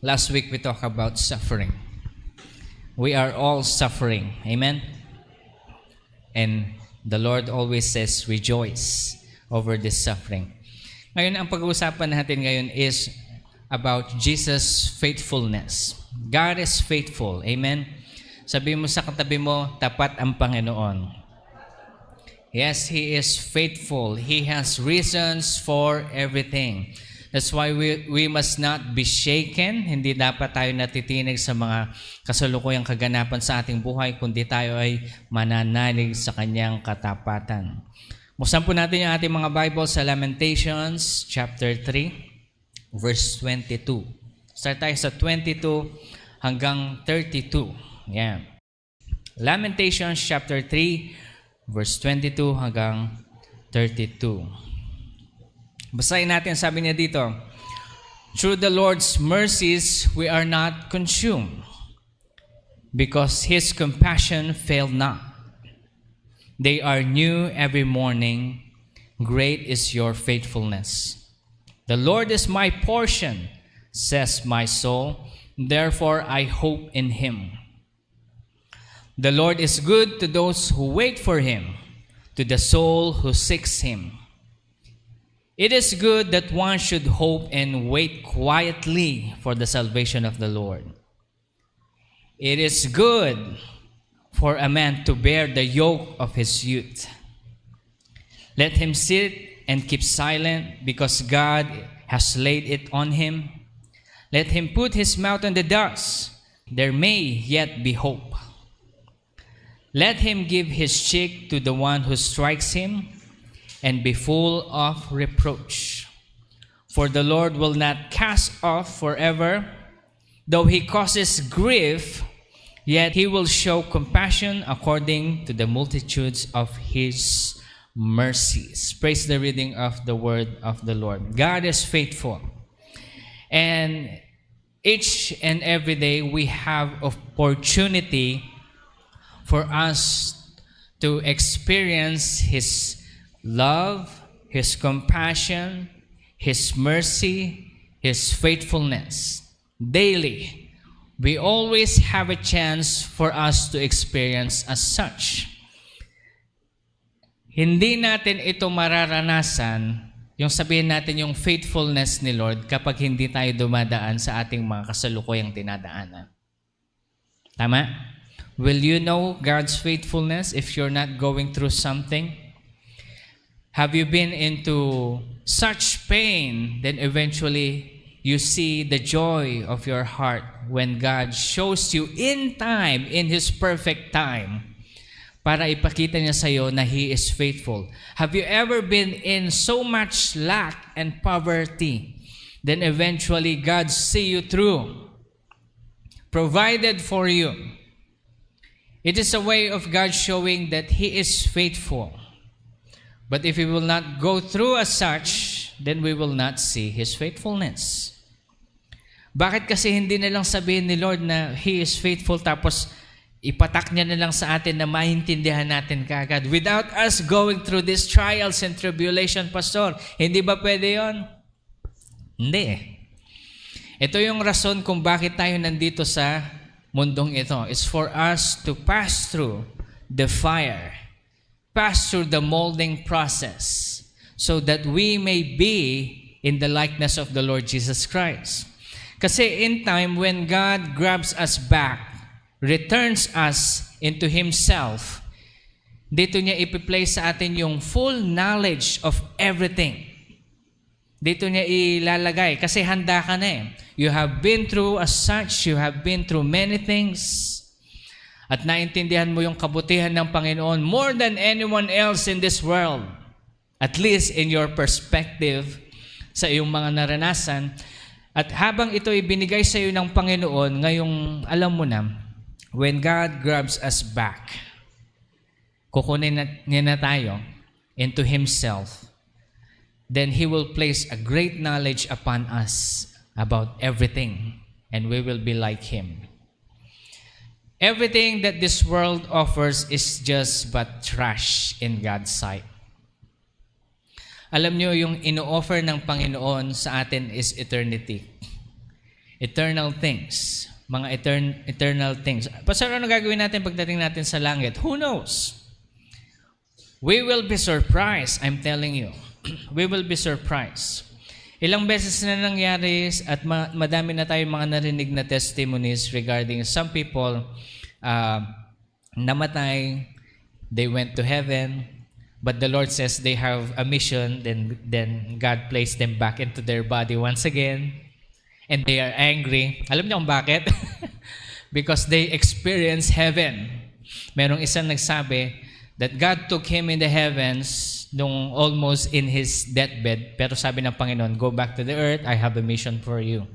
Last week we talked about suffering. We are all suffering. Amen? And the Lord always says, rejoice over this suffering. Ngayon, ang pag-uusapan natin ngayon is about Jesus' faithfulness. God is faithful. Amen? Sabi mo sa katabi mo, tapat ang Panginoon. Yes, He is faithful. He has reasons for everything. That's why we must not be shaken. Hindi dapat tayo natitinig sa mga kasalukuyang kaganapan sa ating buhay, kundi tayo ay mananalig sa Kanyang katapatan. Buksan po natin yung ating mga Bible sa Lamentations chapter 3, verse 22. Start tayo sa 22 hanggang 32. Yan. Lamentations chapter 3, verse 22 hanggang 32. Basahin natin, sabi niya dito, through the Lord's mercies we are not consumed, because His compassion failed not. They are new every morning. Great is your faithfulness. The Lord is my portion, says my soul. Therefore I hope in Him. The Lord is good to those who wait for Him, to the soul who seeks Him. It is good that one should hope and wait quietly for the salvation of the Lord. It is good for a man to bear the yoke of his youth. Let him sit and keep silent, because God has laid it on him. Let him put his mouth on the dust. There may yet be hope. Let him give his cheek to the one who strikes him, and be full of reproach. For the Lord will not cast off forever. Though He causes grief, yet He will show compassion according to the multitudes of His mercies. Praise the reading of the word of the Lord. God is faithful. And each and every day we have opportunity for us to experience His love, His compassion, His mercy, His faithfulness. Daily, we always have a chance for us to experience as such. Hindi natin ito mararanasan, yung sabihin natin yung faithfulness ni Lord, kapag hindi tayo dumadaan sa ating mga kasalukuyang dinadaanan. Tama? Will you know God's faithfulness if you're not going through something? Have you been into such pain, then eventually you see the joy of your heart when God shows you in time, in His perfect time, para ipakita niya sa iyo na He is faithful. Have you ever been in so much lack and poverty, then eventually God see you through, provided for you? It is a way of God showing that He is faithful. But if we will not go through as such, then we will not see His faithfulness. Bakit kasi hindi na lang sabihin ni Lord na He is faithful, tapos ipatak niya na lang sa atin na maintindihan natin kaagad without us going through these trials and tribulation, Pastor? Hindi ba pwede yun? Hindi. Ito yung rason kung bakit tayo nandito sa mundong ito. It's for us to pass through the fire, pass through the molding process, so that we may be in the likeness of the Lord Jesus Christ. Kasi in time, when God grabs us back, returns us into Himself, dito niya ipi-place sa atin yung full knowledge of everything. Dito niya ilalagay, kasi handa ka na eh. You have been through as such, you have been through many things, at naintindihan mo yung kabutihan ng Panginoon more than anyone else in this world. At least in your perspective sa iyong mga naranasan. At habang ito ibinigay sa iyo ng Panginoon, ngayong alam mo na, when God grabs us back, kukunin niya na tayo into Himself, then He will place a great knowledge upon us about everything, and we will be like Him. Everything that this world offers is just but trash in God's sight. Alam nyo, yung ino-offer ng Panginoon sa atin is eternity. eternal things. Mga eternal things. Pastor, ano gagawin natin pagdating natin sa langit? Who knows? We will be surprised, I'm telling you. We will be surprised. Ilang beses na nangyari at madami na tayong mga narinig na testimonies regarding some people namatay, they went to heaven, but the Lord says they have a mission, then God placed them back into their body once again. And they are angry. Alam niyo kung bakit? Because they experience heaven. Merong isang nagsabi that God took him in the heavens nung almost in his deathbed. Pero sabi ng Panginoon, go back to the earth, I have a mission for you.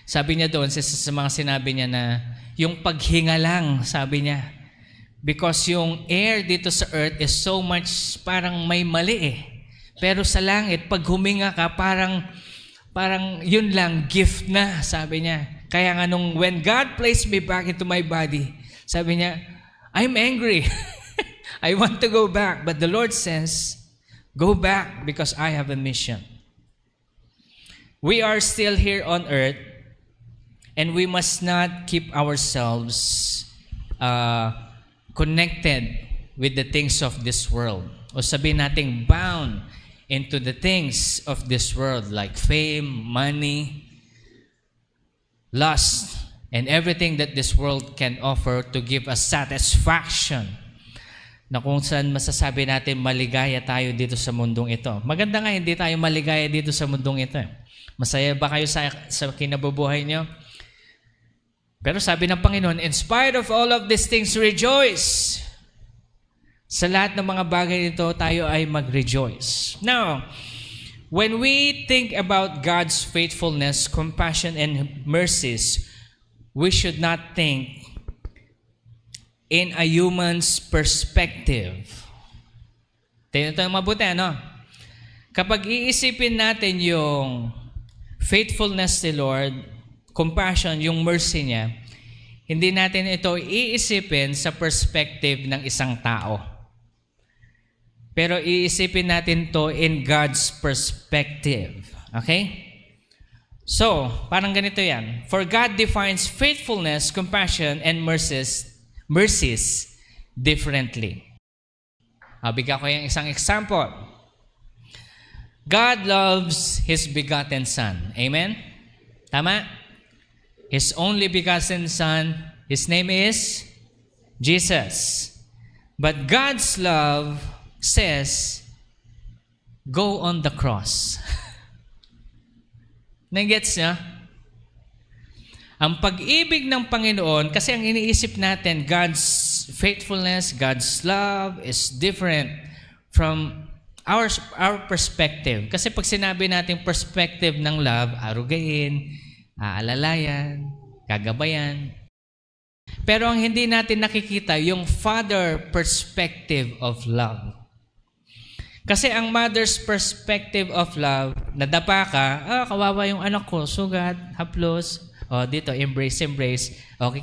Sabi niya doon, sa mga sinabi niya na, yung paghinga lang, sabi niya. Because yung air dito sa earth is so much, parang may mali eh. Pero sa langit, pag huminga ka, parang yun lang, gift na, sabi niya. Kaya nga when God placed me back into my body, sabi niya, I'm angry. I want to go back. But the Lord says, go back because I have a mission. We are still here on earth and we must not keep ourselves connected with the things of this world. O sabihin natin, bound into the things of this world like fame, money, lust, and everything that this world can offer to give us satisfaction na kung saan masasabi natin maligaya tayo dito sa mundong ito. Maganda nga hindi tayo maligaya dito sa mundong ito. Masaya ba kayo sa kinabubuhay nyo? Pero sabi ng Panginoon, in spite of all of these things, rejoice. Sa lahat ng mga bagay nito, tayo ay mag-rejoice. Now, when we think about God's faithfulness, compassion, and mercies, we should not think in a human's perspective. Tingnan ito mabuti, ano? Kapag iisipin natin yung faithfulness ni Lord, compassion, yung mercy niya, hindi natin ito iisipin sa perspective ng isang tao. Pero iisipin natin to in God's perspective. Okay? So, parang ganito yan. For God defines faithfulness, compassion, and mercies differently. Bigyan ko yung isang example. God loves His begotten Son. Amen? Tama? His only begotten Son, His name is Jesus. But God's love says, go on the cross. Nagets niya? Ang pag-ibig ng Panginoon, kasi ang iniisip natin, God's faithfulness, God's love is different from our perspective. Kasi pag sinabi natin perspective ng love, arugain, aalalayan, gagabayan. Pero ang hindi natin nakikita, yung father perspective of love. Kasi ang mother's perspective of love, nadapa ka, kawawa yung anak ko, sugat, haplos, dito, embrace,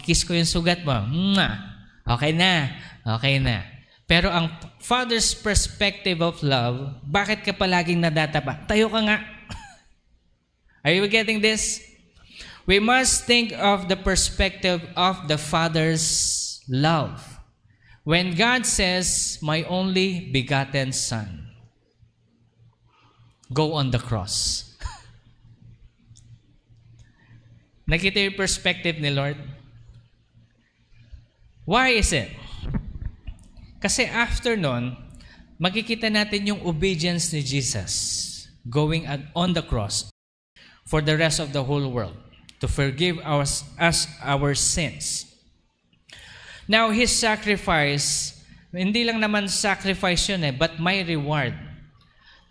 kiss ko yung sugat mo, okay na. Pero ang father's perspective of love, bakit ka palaging nadatapa? Tayo ka nga. Are you getting this? We must think of the perspective of the Father's love. When God says, my only begotten Son, go on the cross. Nakita yung perspective ni Lord? Why is it? Kasi after nun, makikita natin yung obedience ni Jesus going on the cross for the rest of the whole world to forgive us our sins. Now, His sacrifice, hindi lang naman sacrifice yun but may reward.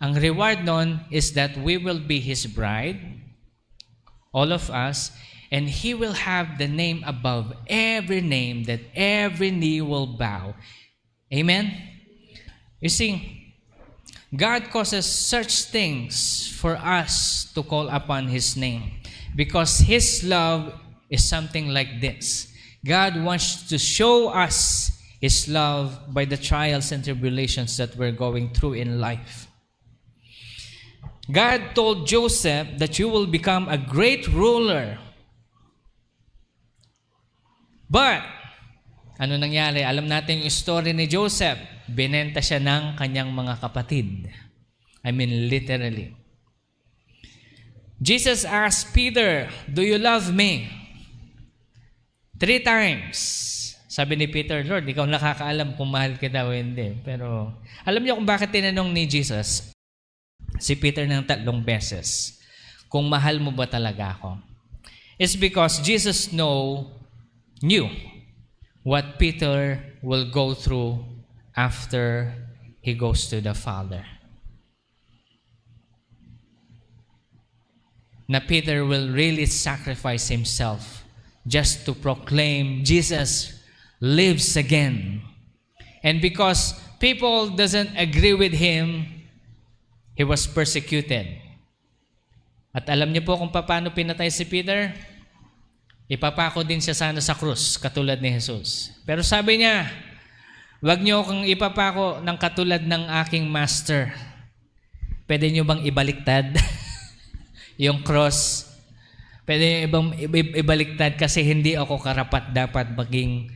Ang reward nun is that we will be His bride, all of us, and He will have the name above every name that every knee will bow. Amen? You see, God causes such things for us to call upon His name because His love is something like this. God wants to show us His love by the trials and tribulations that we're going through in life. God told Joseph that you will become a great ruler. But, ano nangyari? Alam natin yung story ni Joseph. Binenta siya ng kanyang mga kapatid. I mean, literally. Jesus asked Peter, "Do you love me?" 3 times. Sabi ni Peter, "Lord, ikaw nakakaalam kung mahal kita o hindi." Pero, alam niyo kung bakit tinanong ni Jesus si Peter ng 3 beses, kung mahal mo ba talaga ako? It's because Jesus knew what Peter will go through after he goes to the Father. Na Peter will really sacrifice himself just to proclaim Jesus lives again. And because people doesn't agree with him, he was persecuted. At alam niyo po kung paano pinatay si Peter? Ipapako din siya sana sa krus, katulad ni Jesus. Pero sabi niya, "Wag niyo akong ipapako ng katulad ng aking master. Pwede niyo bang ibaliktad yung cross? Pwede niyo ibang ibaliktad kasi hindi ako karapat dapat maging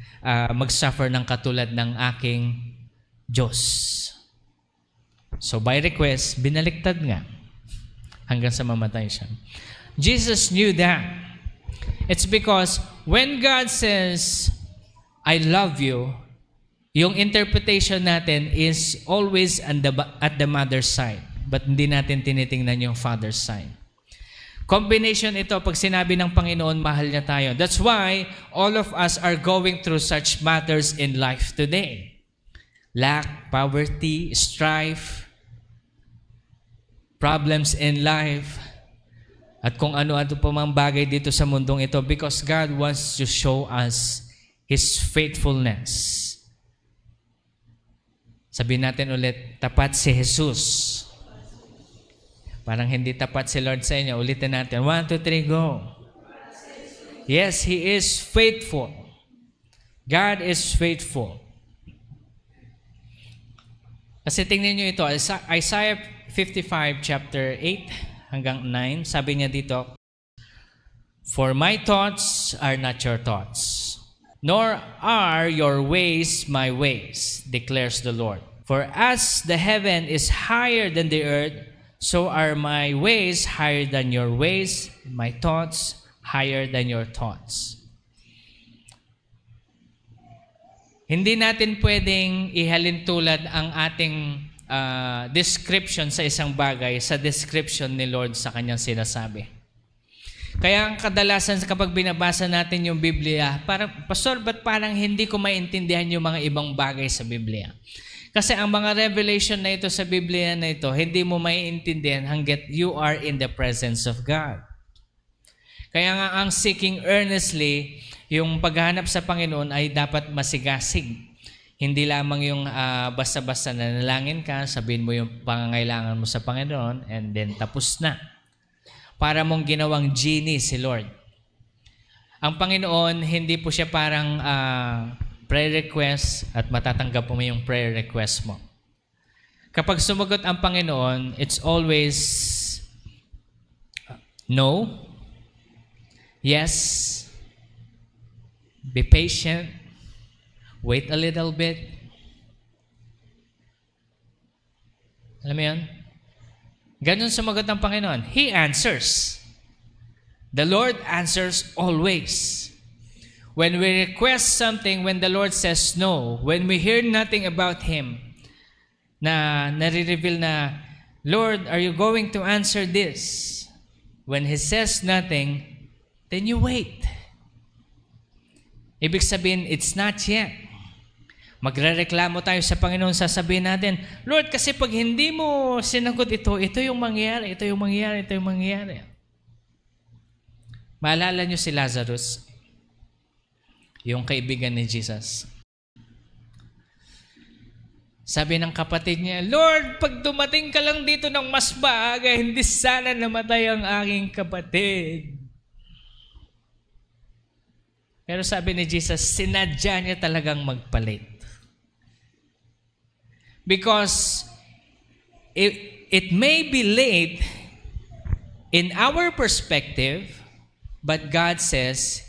mag-suffer ng katulad ng aking Diyos." So by request, binaliktad nga hanggang sa mamatay siya. Jesus knew that. It's because when God says, "I love you," yung interpretation natin is always at the mother's side. But hindi natin tinitingnan yung father's side. Combination ito pag sinabi ng Panginoon, mahal niya tayo. That's why all of us are going through such matters in life today. Lack, poverty, strife, problems in life, at kung ano-ano pa mang bagay dito sa mundong ito, because God wants to show us His faithfulness. Sabihin natin ulit, tapat si Jesus. Parang hindi tapat si Lord sa inyo. Ulitin natin. 1, 2, 3, go. Yes, He is faithful. God is faithful. Kasi tingnan nyo ito, Isaiah 55, chapter 8 hanggang 9, sabi niya dito, "For my thoughts are not your thoughts, nor are your ways my ways, declares the Lord. For as the heaven is higher than the earth, so are my ways higher than your ways, my thoughts higher than your thoughts." Hindi natin pwedeng ihalin tulad ang ating description sa isang bagay sa description ni Lord sa kanyang sinasabi. Kaya ang kadalasan kapag binabasa natin yung Biblia, parang, "Pastor, ba't parang hindi ko maintindihan yung mga ibang bagay sa Biblia?" Kasi ang mga revelation na ito sa Biblia na ito, hindi mo maiintindihan hanggat you are in the presence of God. Kaya nga ang seeking earnestly, yung paghahanap sa Panginoon ay dapat masigasig. Hindi lamang yung basta-basta nanalangin ka, sabihin mo yung pangangailangan mo sa Panginoon, and then tapos na. Para mong ginawang genie si Lord. Ang Panginoon, hindi po siya parang prayer request at matatanggap mo yung prayer request mo. Kapag sumagot ang Panginoon, it's always no, yes, be patient, wait a little bit. Alam mo yun? Ganun sumagot ang Panginoon. He answers. The Lord answers always. When we request something, when the Lord says no, when we hear nothing about Him, na nare-reveal na, "Lord, are you going to answer this?" When He says nothing, then you wait. Ibig sabihin, it's not yet. Magrereklamo tayo sa Panginoon, sasabihin natin, "Lord, kasi pag hindi mo sinagot ito, ito yung mangyayari, ito yung mangyayari, ito yung mangyayari." Maalala nyo si Lazarus, yung kaibigan ni Jesus. Sabi ng kapatid niya, "Lord, pag dumating ka lang dito ng mas maaga, hindi sana namatay ang aking kapatid." Pero sabi ni Jesus, sinadya niya talagang magpalit. Because it may be late, in our perspective, but God says,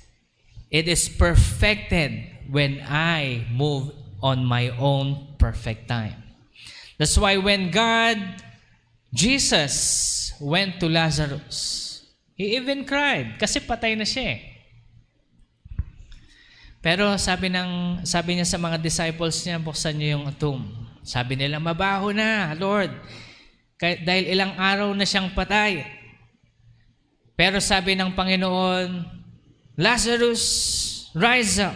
it is perfected when I move on my own perfect time. That's why when Jesus went to Lazarus, he even cried kasi patay na siya. Pero sabi niya sa mga disciples niya, buksan niyo yung tomb. Sabi nila, mabaho na, Lord, dahil ilang araw na siyang patay. Pero sabi ng Panginoon, Lazarus, rise up.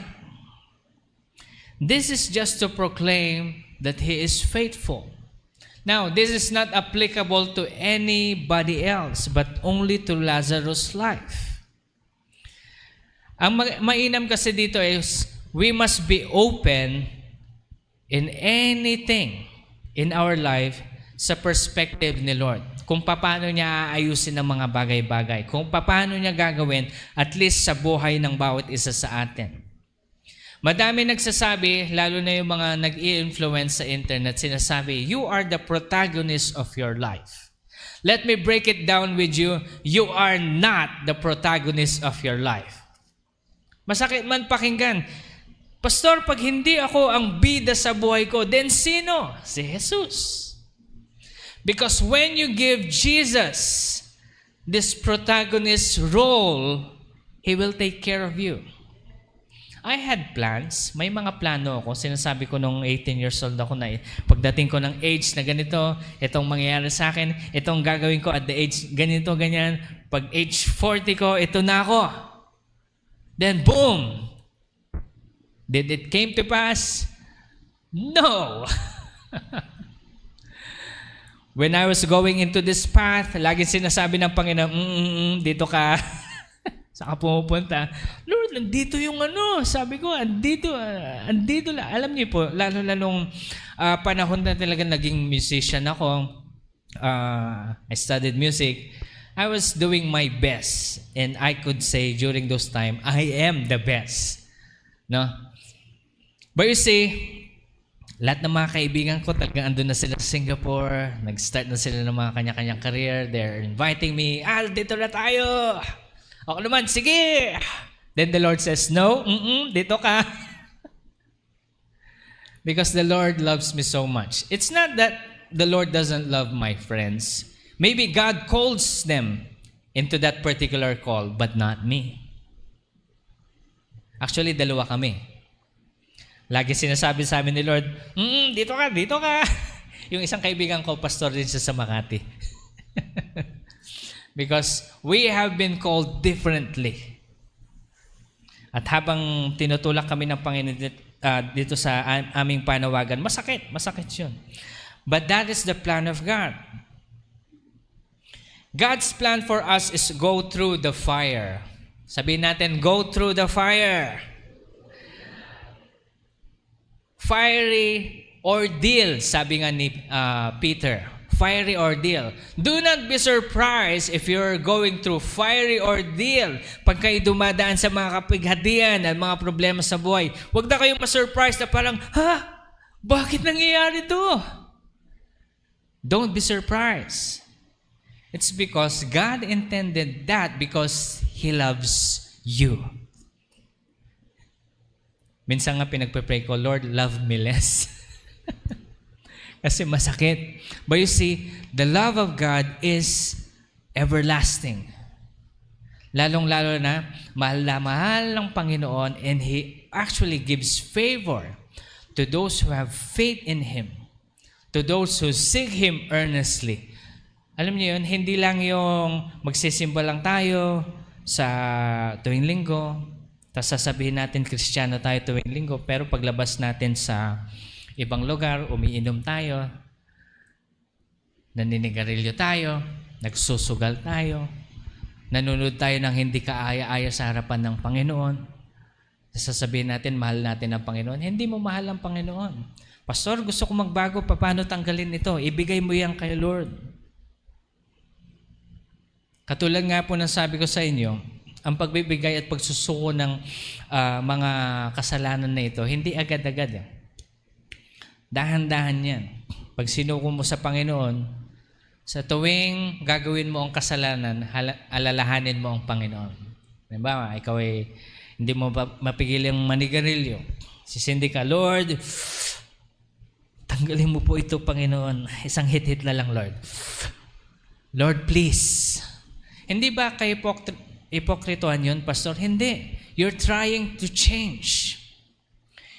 This is just to proclaim that He is faithful. Now, this is not applicable to anybody else, but only to Lazarus' life. Ang mainam kasi dito is, we must be open in anything in our life sa perspective ni Lord. Kung paano niya aayusin ang mga bagay-bagay. Kung paano niya gagawin, at least sa buhay ng bawat isa sa atin. Madami nagsasabi, lalo na yung mga nag-i-influence sa internet, sinasabi, you are the protagonist of your life. Let me break it down with you. You are not the protagonist of your life. Masakit man pakinggan. Pastor, pag hindi ako ang bida sa buhay ko, then sino? Si Jesus. Because when you give Jesus this protagonist role, He will take care of you. I had plans. May mga plano ako. Sinasabi ko nung 18 years old ako na pagdating ko ng age na ganito, itong mangyayari sa akin, itong gagawin ko at the age ganito, ganyan. Pag age 40 ko, ito na ako. Then boom! Did it came to pass? No! When I was going into this path, lagi sinasabi ng Panginoon, dito ka. Saan ka pumupunta? Lord, nandito yung sabi ko, andito lang. Alam niyo po, lalo na nung panahon na talaga naging musician ako, I studied music, I was doing my best. And I could say during those time, I am the best. No? But you see, lahat ng mga kaibigan ko, talagang andun na sila sa Singapore, nag-start na sila ng mga kanya-kanyang career, they're inviting me, dito na tayo! Ako naman, sige! Then the Lord says, no, dito ka. Because the Lord loves me so much. It's not that the Lord doesn't love my friends. Maybe God calls them into that particular call, but not me. Actually, dalawa kami. Lagi sinasabi sa amin ni Lord, dito ka. Yung isang kaibigan ko, pastor din siya sa Makati. Because we have been called differently. At habang tinutulak kami ng Panginoon dito sa aming panawagan, masakit yun. But that is the plan of God. God's plan for us is go through the fire. Sabihin natin, go through the fire. Fiery ordeal, sabi nga ni Peter. Fiery ordeal. Do not be surprised if you're going through fiery ordeal. Pag kayo dumadaan sa mga kapighatian at mga problema sa buhay, huwag na kayong ma-surprise na parang, bakit nangyayari to? Don't be surprised. It's because God intended that because He loves you. Minsan nga pinagpe-pray ko, Lord, love me less. Kasi masakit. But you see, the love of God is everlasting. Lalong-lalo na, mahal ng Panginoon, and He actually gives favor to those who have faith in Him, to those who seek Him earnestly. Alam niyo yun, hindi lang yung magsisimba lang tayo sa tuwing linggo, tapos sasabihin natin Kristiyano tayo tuwing linggo, pero paglabas natin sa ibang lugar, umiinom tayo, naninigarilyo tayo, nagsusugal tayo, nanonood tayo ng hindi kaaya-aya sa harapan ng Panginoon. Sasabihin natin, mahal natin ang Panginoon. Hindi mo mahal ang Panginoon. Pastor, gusto ko magbago, paano tanggalin ito? Ibigay mo yan kay Lord. Katulad nga po ng sabi ko sa inyo, ang pagbibigay at pagsusuko ng mga kasalanan na ito, hindi agad-agad. Dahan-dahan yan. Pag sinuko mo sa Panginoon, Sa tuwing gagawin mo ang kasalanan, alalahanin mo ang Panginoon. Diba? Ikaw ay hindi mo mapigil yung manigarilyo. Sisindi ka, Lord, tanggalin mo po ito, Panginoon. Isang hit-hit na lang, Lord. Lord, please. Hindi ba kayo ipokritohan yun, Pastor? Hindi. You're trying to change.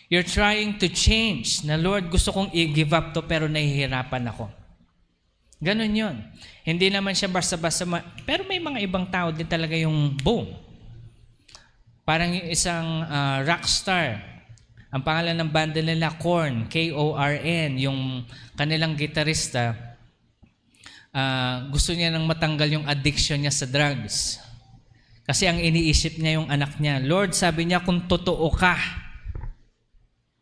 You're trying to change. Na, Lord, gusto kong i-give up to pero nahihirapan ako. Ganon yun. Hindi naman siya basta-basta. Pero may mga ibang tao din talaga yung boom. Parang yung isang rockstar. Ang pangalan ng banda nila, Korn, K-O-R-N. Yung kanilang gitarista, gusto niya nang matanggal yung addiction niya sa drugs. Kasi ang iniisip niya yung anak niya. Lord, sabi niya, kung totoo ka.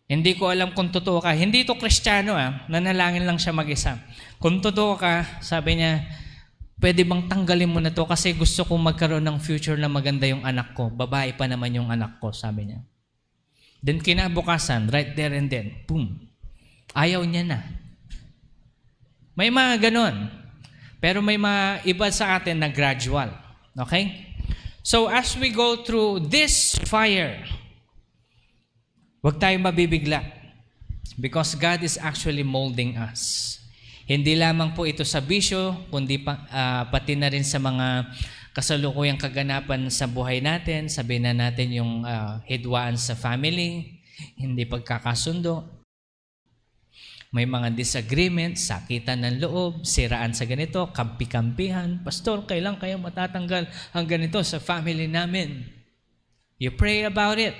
Hindi ko alam kung totoo ka. Hindi ito Kristiyano, nanalangin lang siya mag-isa. Kung totoo ka, sabi niya, pwede bang tanggalin mo na to kasi gusto kong magkaroon ng future na maganda yung anak ko. Babae pa naman yung anak ko, sabi niya. Then kinabukasan, right there and then, boom. Ayaw niya na. May mga ganon. Pero may mga iba sa atin na gradual. Okay? So as we go through this fire, huwag tayong mabibigla. Because God is actually molding us. Hindi lamang po ito sa bisyo, kundi pati na rin sa mga kasalukuyang kaganapan sa buhay natin. Sabihin na natin yung hidwaan sa family, hindi pagkakasundo. May mga disagreement, sakitan ng loob, siraan sa ganito, kampi-kampihan. Pastor, kailan kayo matatanggal ang ganito sa family namin? You pray about it.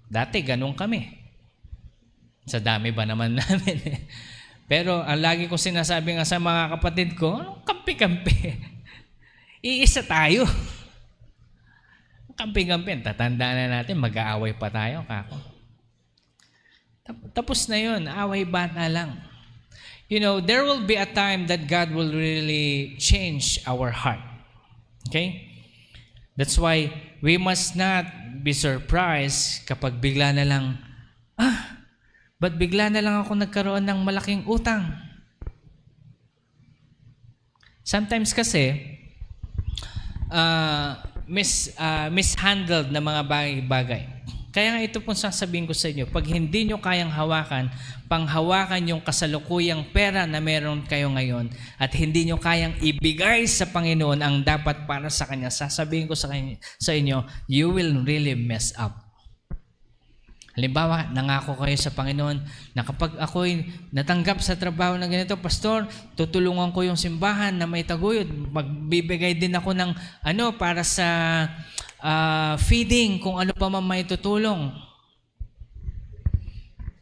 Dati ganun kami. Sa dami ba naman namin? Pero ang lagi ko sinasabi nga sa mga kapatid ko, kampi-kampi. Iisa tayo. Kampi-kampi, tatandaan na natin, mag-aaway pa tayo, kako. Tapos na yun, away bata lang. You know, there will be a time that God will really change our heart. Okay? That's why we must not be surprised kapag bigla na lang, ba't bigla na lang ako nagkaroon ng malaking utang? Sometimes kasi, mishandled na mga bagay-bagay. Kaya nga ito pong sasabihin ko sa inyo, pag hindi nyo kayang hawakan, panghawakan yung kasalukuyang pera na meron kayo ngayon at hindi nyo kayang ibigay sa Panginoon ang dapat para sa Kanya, sasabihin ko sa inyo, you will really mess up. Halimbawa, nangako kayo sa Panginoon na kapag ako'y natanggap sa trabaho na ganito, Pastor, tutulungan ko yung simbahan na may taguyod. Magbibigay din ako ng para sa feeding, kung ano pa man may tutulong.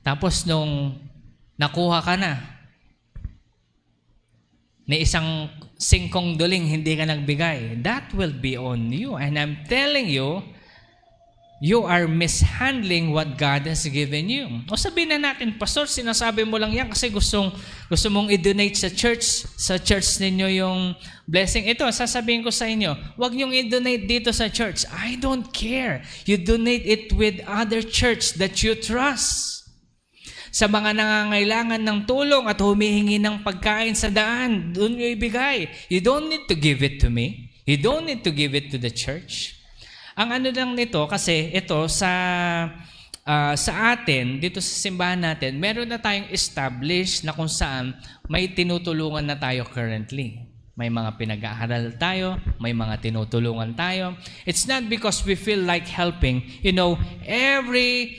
Tapos nung nakuha ka na isang singkong duling, hindi ka nagbigay. That will be on you. And I'm telling you, you are mishandling what God has given you. O sabihin na natin, Pastor, sinasabi mo lang yan kasi gusto mong i-donate sa church ninyo yung blessing. Ito, sasabihin ko sa inyo, huwag niyong i-donate dito sa church. I don't care. You donate it with other church that you trust. Sa mga nangangailangan ng tulong at humihingi ng pagkain sa daan, doon nyo ibigay. You don't need to give it to me. You don't need to give it to the church. Ang lang nito, kasi ito sa atin, dito sa simbahan natin, meron na tayong established na kung saan may tinutulungan na tayo currently. May mga pinag-aaral tayo, may mga tinutulungan tayo. It's not because we feel like helping. You know, every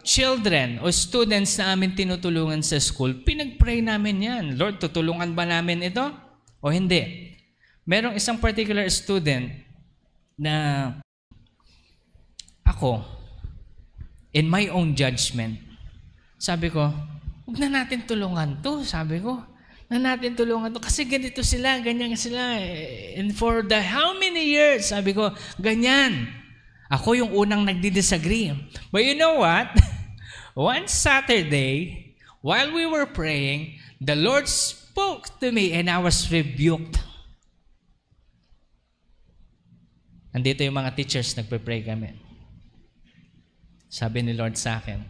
children o students na amin tinutulungan sa school, pinag-pray namin yan. Lord, tutulungan ba namin ito? O hindi? Merong isang particular student na ako, in my own judgment, sabi ko, huwag na natin tulungan to, sabi ko. Na natin tulungan to kasi ganito sila, ganyan sila. And for the how many years, sabi ko, ganyan. Ako yung unang nagdi-disagree. But you know what? One Saturday, while we were praying, the Lord spoke to me and I was rebuked. Andito yung mga teachers, nagpe-pray kami. Sabi ni Lord sa akin,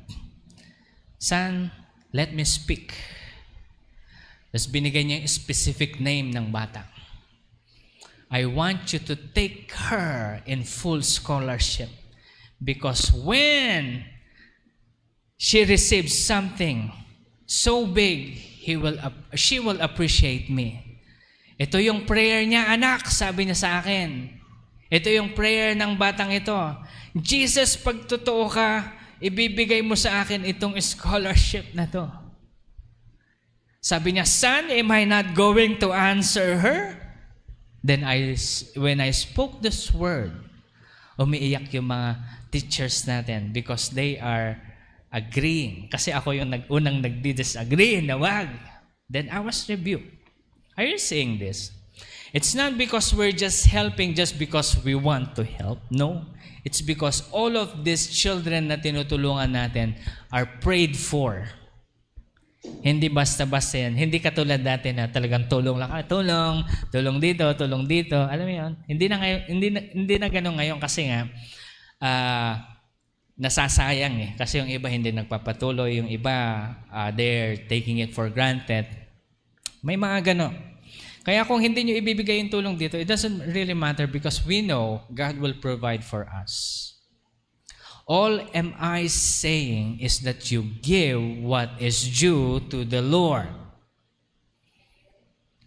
Son, let me speak. Tapos binigay niya yung specific name ng bata. I want you to take her in full scholarship because when she receives something so big, she will appreciate me. Ito yung prayer niya, anak, sabi niya sa akin. Ito yung prayer ng batang ito. Jesus, pag totoo ka, ibibigay mo sa akin itong scholarship na to. Sabi niya, son, am I not going to answer her? Then when I spoke this word, umiiyak yung mga teachers natin because they are agreeing. Kasi ako yung unang nagdi-disagree na wag. Then I was rebuked. Are you saying this? It's not because we're just helping just because we want to help. No. It's because all of these children na tinutulungan natin are prayed for. Hindi basta-basta yan. Hindi katulad dati na talagang tulong lang. Tulong dito. Alam mo yun? Hindi na ganun ngayon kasi nga nasasayang eh. Kasi yung iba hindi nagpapatuloy. Yung iba, they're taking it for granted. May mga gano'n. Kaya kung hindi nyo ibibigay yung tulong dito, it doesn't really matter because we know God will provide for us. All am I saying is that you give what is due to the Lord.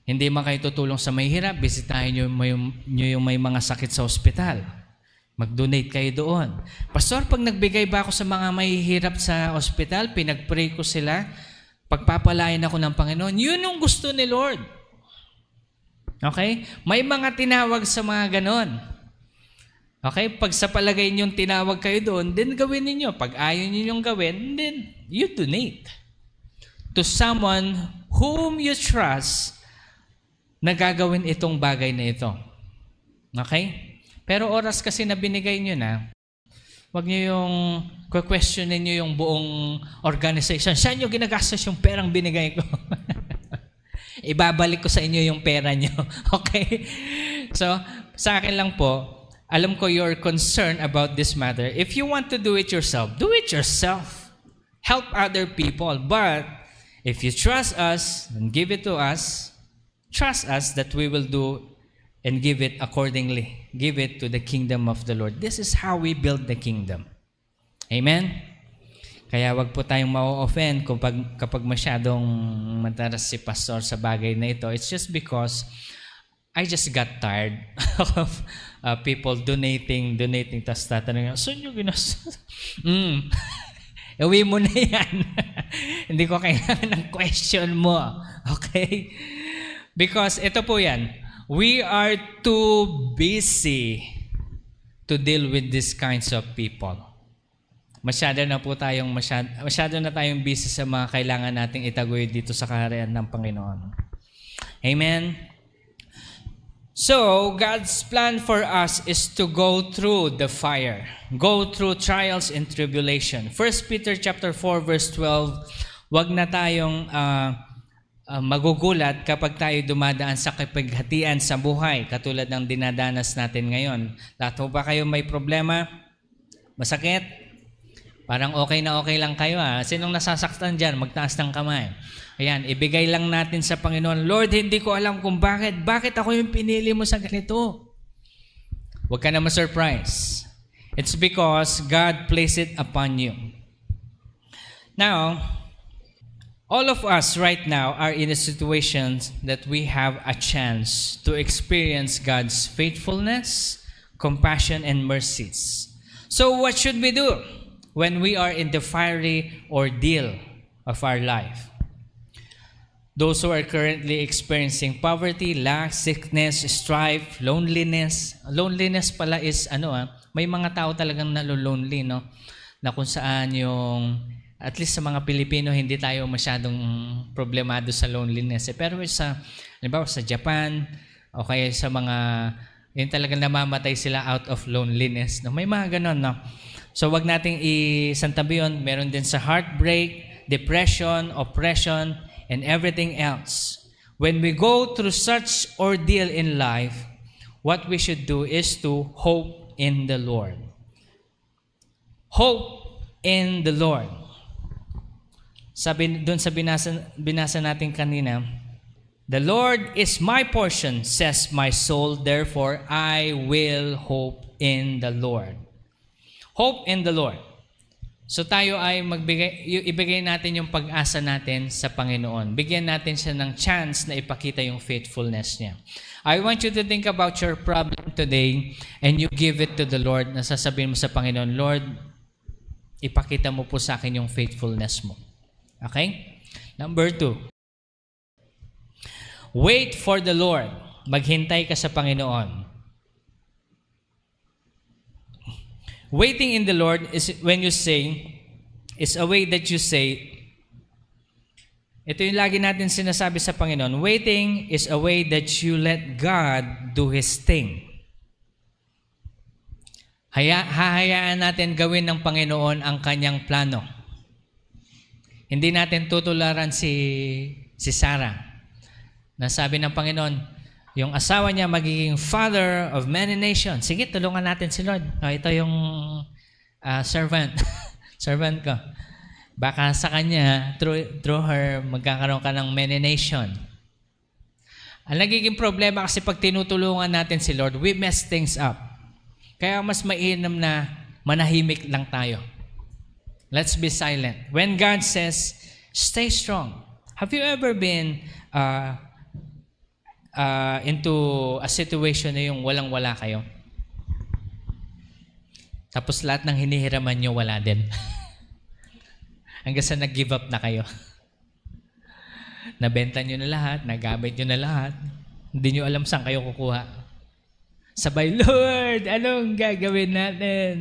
Hindi man kayo tutulong sa may hirap, bisitahin nyo yung may mga sakit sa ospital. Mag-donate kayo doon. Pastor, pag nagbigay ba ako sa mga may hirap sa ospital, pinag-pray ko sila, pagpapalain ako ng Panginoon, yun yung gusto ni Lord. Okay? May mga tinawag sa mga ganon. Okay? Pag sa palagay niyong tinawag kayo doon, then gawin ninyo. Pag ayaw ninyong gawin, then you donate to someone whom you trust na gagawin itong bagay na ito. Okay? Pero oras kasi na binigay nyo na, wag nyo yung questionin nyo yung buong organization. Saan nyo ginagastos yung perang binigay ko? Ibabalik ko sa inyo yung pera nyo. Okay? So, sa akin lang po, alam ko you're concerned about this matter. If you want to do it yourself, do it yourself. Help other people. But, if you trust us and give it to us, trust us that we will do and give it accordingly. Give it to the kingdom of the Lord. This is how we build the kingdom. Amen? Kaya wag po tayong ma-offend kapag masyadong mataras si pastor sa bagay na ito. It's just because I just got tired of people donating. Tapos tatanungin, saan nyo ginastos? Uwi mo na yan. Hindi ko kailangan ng question mo. Okay? Because ito po yan. We are too busy to deal with these kinds of people. Masyado na tayong busy sa mga kailangan nating itaguyod dito sa kaharian ng Panginoon. Amen? So, God's plan for us is to go through the fire. Go through trials and tribulation. 1 Peter chapter 4 verse 12, wag na tayong magugulat kapag tayo dumadaan sa kapighatian sa buhay, katulad ng dinadanas natin ngayon. Lahat mo ba kayo may problema? Masakit? Parang okay lang kayo ha. Sinong nasasaktan dyan? Magtaas ng kamay. Ayan, ibigay lang natin sa Panginoon. Lord, hindi ko alam kung bakit. Bakit ako yung pinili mo sa ganito? Huwag ka na ma-surprise. It's because God placed it upon you. Now, all of us right now are in a situation that we have a chance to experience God's faithfulness, compassion, and mercies. So what should we do when we are in the fiery ordeal of our life? Those who are currently experiencing poverty, lack, sickness, strife, loneliness. Loneliness pala is may mga tao talagang nalo-lonely, no? Na kung saan yung, at least sa mga Pilipino, hindi tayo masyadong problemado sa loneliness. Pero halimbawa sa Japan, o kaya sa mga, yun talagang namamatay sila out of loneliness. No? May mga ganon, no? So wag nating isantabi yun. Meron din sa heartbreak, depression, oppression, and everything else. When we go through such ordeal in life, what we should do is to hope in the Lord. Hope in the Lord. Sabi doon sa binasa natin kanina, The Lord is my portion, says my soul, therefore I will hope in the Lord. Hope in the Lord. So tayo ay ibigay natin yung pag-asa natin sa Panginoon. Bigyan natin siya ng chance na ipakita yung faithfulness niya. I want you to think about your problem today and you give it to the Lord. Nasasabihin mo sa Panginoon, Lord, ipakita mo po sa akin yung faithfulness mo. Okay? Number 2. Wait for the Lord. Maghintay ka sa Panginoon. Waiting in the Lord is when you say, is a way that you say, ito yung lagi natin sinasabi sa Panginoon, waiting is a way that you let God do His thing. Hahayaan natin gawin ng Panginoon ang kanyang plano. Hindi natin tutularan si Sarah. Nasabi ng Panginoon, yung asawa niya magiging father of many nations. Sige, tulungan natin si Lord. Ito yung servant. Servant ko. Baka sa kanya, through her, magkakaroon ka ng many nation. Ang nagiging problema kasi pag tinutulungan natin si Lord, we mess things up. Kaya mas mainam na manahimik lang tayo. Let's be silent. When God says, stay strong. Have you ever been into a situation na yung walang-wala kayo? Tapos lahat ng hinihiraman nyo, wala din. Hanggang sa nag-give up na kayo. Nabenta nyo na lahat, nagamit nyo na lahat. Hindi nyo alam saan kayo kukuha. Sabay, Lord, anong gagawin natin?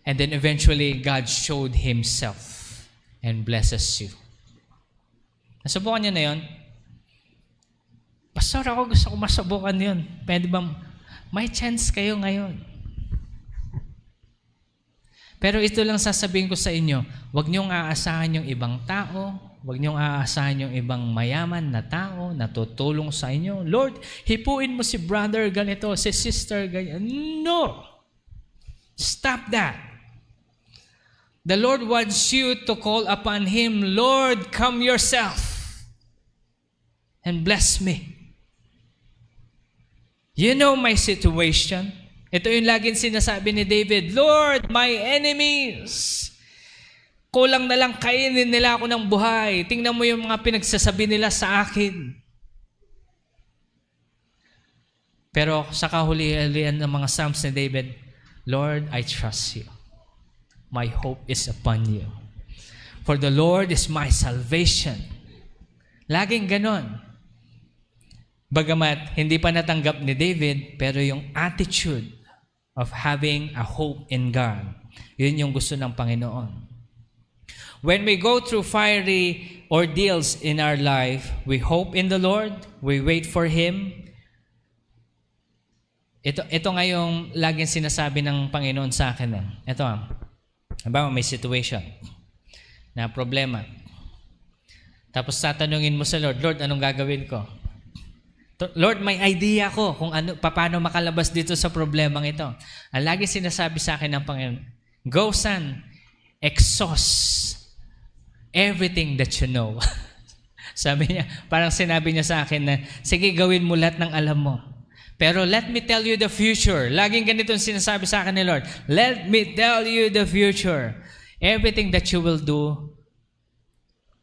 And then eventually, God showed Himself and blesses you. Nasubukan nyo na yun? Pastor, ako gusto ko masubukan yun. Pwede ba? May chance kayo ngayon. Pero ito lang sasabihin ko sa inyo, huwag niyong aasahan yung ibang tao, huwag niyong aasahan yung ibang mayaman na tao na tutulong sa inyo. Lord, hipuin mo si brother ganito, si sister ganyan. No! Stop that. The Lord wants you to call upon Him, Lord, come yourself and bless me. You know my situation. Ito yung laging sinasabi ni David, Lord, my enemies, kulang na lang kainin nila ako ng buhay. Tingnan mo yung mga pinagsasabi nila sa akin. Pero sa kahuli-hulihan ng mga Psalms ni David, Lord, I trust you. My hope is upon you. For the Lord is my salvation. Laging ganon. Bagamat hindi pa natanggap ni David, pero yung attitude of having a hope in God, yun yung gusto ng Panginoon. When we go through fiery ordeals in our life, we hope in the Lord, we wait for Him. Ito nga yung laging sinasabi ng Panginoon sa akin. Ito halimbawa may situation na problema. Tapos tatanungin mo sa Lord, Lord, anong gagawin ko? Lord, may idea ko kung paano makalabas dito sa problemang ito. Ang lagi sinasabi sa akin ng Panginoon, go son, exhaust everything that you know. Sabi niya, parang sinabi niya sa akin na, sige, gawin mo lahat ng alam mo. Pero let me tell you the future. Laging ganito ang sinasabi sa akin ni Lord. Let me tell you the future. Everything that you will do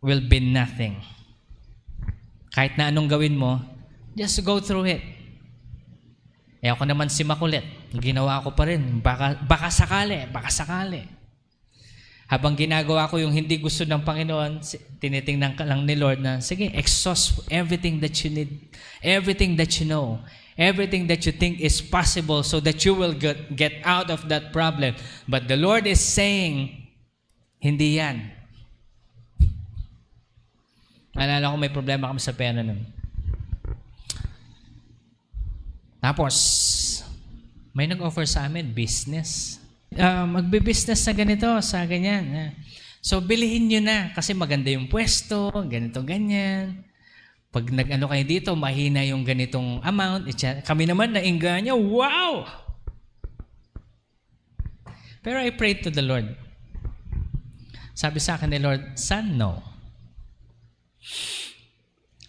will be nothing. Kahit na anong gawin mo, just go through it. Ako naman si makulit. Ginawa ko pa rin. Baka sakali. Habang ginagawa ko yung hindi gusto ng Panginoon, tinitingnan ka lang ni Lord na, sige, exhaust everything that you need, everything that you know, everything that you think is possible so that you will get out of that problem. But the Lord is saying, hindi yan. Alala ko may problema kami sa pera nun. Tapos, may nag-offer sa amin, business. Magbe-business na ganito, sa ganyan. So, bilihin nyo na kasi maganda yung pwesto, ganito, ganyan. Pag nag-ano kayo dito, mahina yung ganitong amount. Kami naman naingganya, wow! Pero I prayed to the Lord. Sabi sa akin ni Lord, son, no.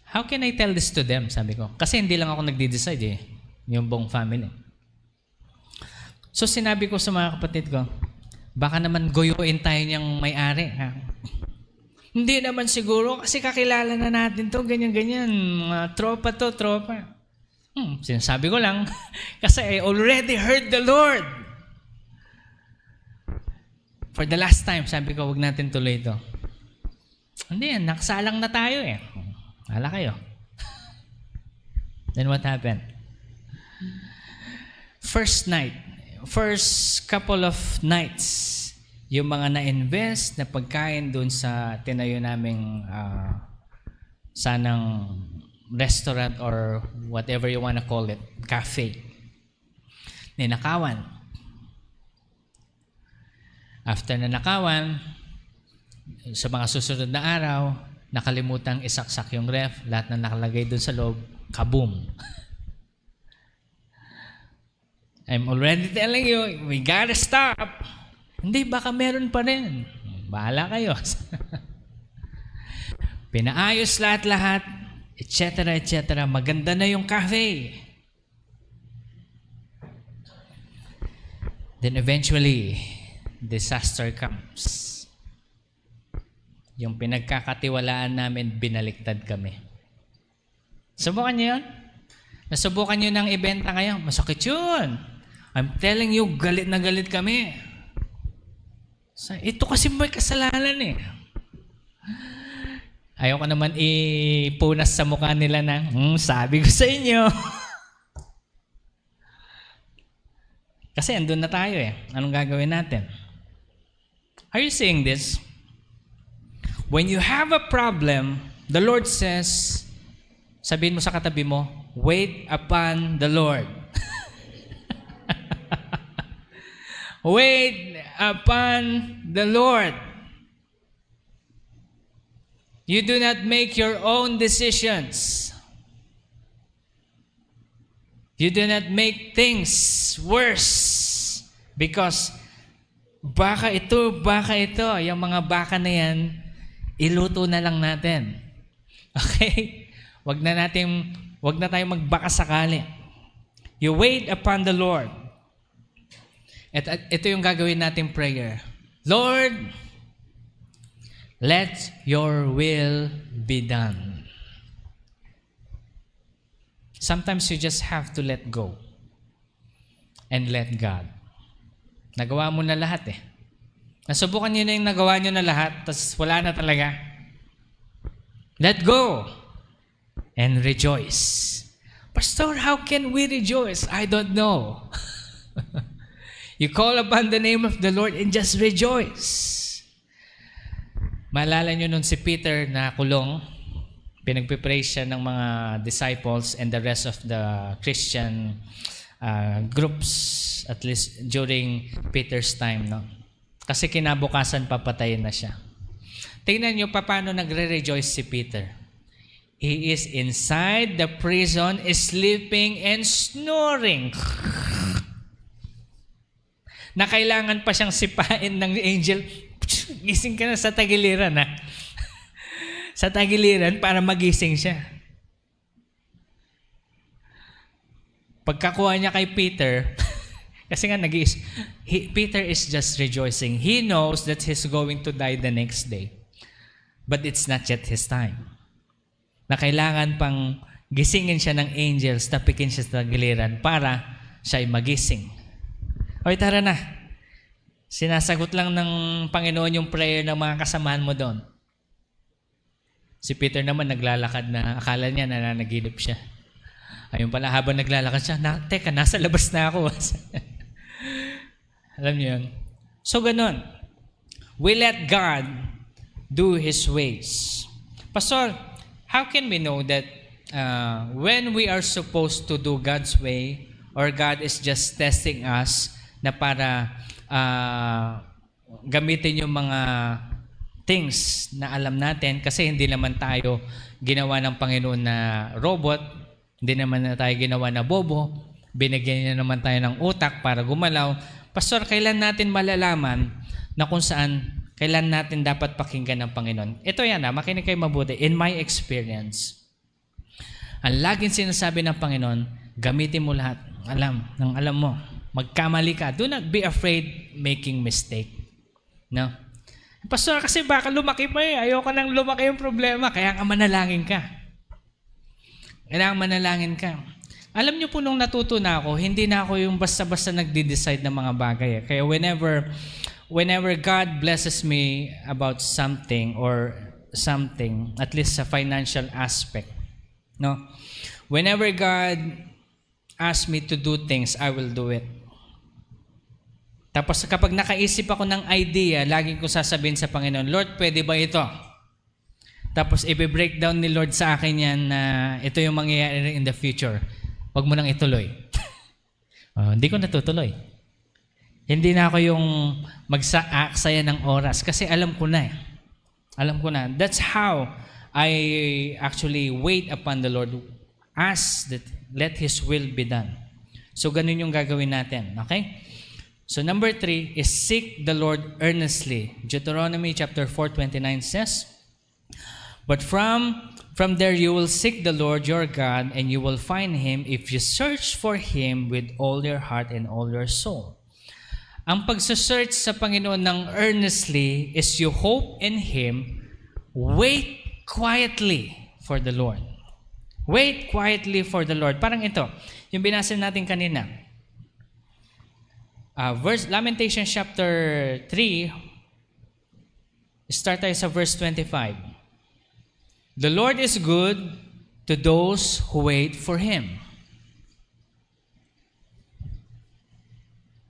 How can I tell this to them? Sabi ko. Kasi hindi lang ako nagde-decide eh. Yung buong family. So sinabi ko sa mga kapatid ko, baka naman guyuin tayo niyang may-ari. Ha? Hindi naman siguro kasi kakilala na natin to, ganyan-ganyan. Mga tropa to, tropa. Sinasabi ko lang kasi I already heard the Lord. For the last time, sabi ko, wag natin tuloy ito. Hindi yan, nakasalang na tayo eh. Hala kayo. Then what happened? First couple of nights, yung mga na-invest na pagkain dun sa tinayo naming sanang restaurant or whatever you wanna call it, cafe, ninakawan. After na nakawan, sa mga susunod na araw, nakalimutang isaksak yung ref, lahat na nakalagay dun sa loob, kaboom. I'm already telling you, we gotta stop. Hindi, baka meron pa rin. Bahala kayo. Pinaayos lahat-lahat, etc., etc. Maganda na yung cafe. Then eventually, disaster comes. Yung pinagkakatiwalaan namin, binaliktad kami. Subukan niyo yun? Nasubukan niyo ng ibenta kayo? Masakit yun. I'm telling you, galit na galit kami. Ito kasi may kasalanan eh. Ayaw ko naman ipunas sa mukha nila na, sabi ko sa inyo. Kasi andun na tayo eh. Anong gagawin natin? Are you seeing this? When you have a problem, the Lord says, sabihin mo sa katabi mo, wait upon the Lord. Wait upon the Lord. You do not make your own decisions. You do not make things worse because baka ito, yung mga baka na yan, iluto na lang natin. Okay? Wag na tayong magbaka sakali. You wait upon the Lord. At ito yung gagawin nating prayer. Lord, let your will be done. Sometimes you just have to let go and let God. Nagawa mo na lahat eh. Nasubukan niyo na yung nagawa niyo na lahat, tapos wala na talaga. Let go and rejoice. Pastor, how can we rejoice? I don't know. You call upon the name of the Lord and just rejoice. Maalala nyo nun si Peter na kulong, pinagpipraise siya ng mga disciples and the rest of the Christian groups, at least during Peter's time, no? Kasi kinabukasan papatayin na siya. Tingnan nyo paano nagre-rejoice si Peter. He is inside the prison, sleeping and snoring. Na kailangan pa siyang sipain ng angel, gising ka na sa tagiliran ha. Sa tagiliran para magising siya. Pagkakuha niya kay Peter, kasi nga Peter is just rejoicing. He knows that he's going to die the next day. But it's not yet his time. Na kailangan pang gisingin siya ng angels, tapikin siya sa tagiliran para siya ay magising. Hoy, tara na. Sinasagot lang ng Panginoon yung prayer ng mga kasamahan mo doon. Si Peter naman naglalakad na, akala niya nananaginip siya. Ayun pala, habang naglalakad siya, teka, nasa labas na ako. Alam niyo yun? So, ganun. We let God do His ways. Pastor, how can we know that when we are supposed to do God's way or God is just testing us na para gamitin yung mga things na alam natin kasi hindi naman tayo ginawa ng Panginoon na robot, hindi naman na tayo ginawa na bobo, binigyan niya naman tayo ng utak para gumalaw. Pastor, kailan natin malalaman na kung saan Kailan natin dapat pakinggan ng Panginoon? Ito yan makinig kayo mabuti. In my experience, ang laging sinasabi ng Panginoon, gamitin mo lahat. Alam mo. Magkamali ka. Do not be afraid making mistake. No? Pastor, kasi baka lumaki pa Ayoko nang lumaki yung problema. Kaya nga manalangin ka. Kailangan manalangin ka. Alam niyo po nung natuto na ako, hindi na ako yung basta-basta nagde-decide ng mga bagay. Kaya whenever God blesses me about something or something, at least sa financial aspect, no? Whenever God asks me to do things, I will do it. Tapos kapag nakaisip ako ng idea, laging ko sasabihin sa Panginoon, Lord, pwede ba ito? Tapos i-breakdown ni Lord sa akin yan na ito yung mangyayari in the future. Huwag mo nang ituloy. Hindi ko natutuloy. Hindi na ako yung magsaaksaya ng oras kasi alam ko na. Alam ko na. That's how I actually wait upon the Lord. Ask that let His will be done. So ganun yung gagawin natin. Okay? So number 3 is seek the Lord earnestly. Deuteronomy chapter 4:29 says, but from there you will seek the Lord your God, and you will find Him if you search for Him with all your heart and all your soul. Ang pagsasearch sa Panginoon ng earnestly is you hope in Him, wait quietly for the Lord. Wait quietly for the Lord. Parang ito, yung binasa natin kanina. Lamentations chapter 3, start tayo sa verse 25. The Lord is good to those who wait for Him.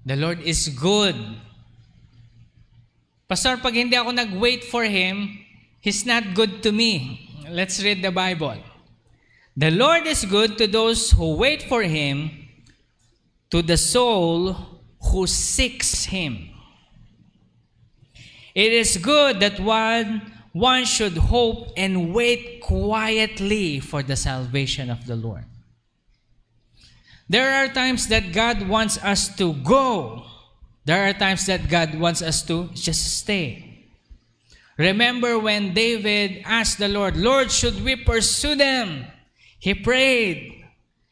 The Lord is good. Pastor, pag hindi ako nag-wait for Him, He's not good to me. Let's read the Bible. The Lord is good to those who wait for Him, to the soul who seeks Him. It is good that one should hope and wait quietly for the salvation of the Lord. There are times that God wants us to go. There are times that God wants us to just stay. Remember when David asked the Lord, Lord, should we pursue them? He prayed.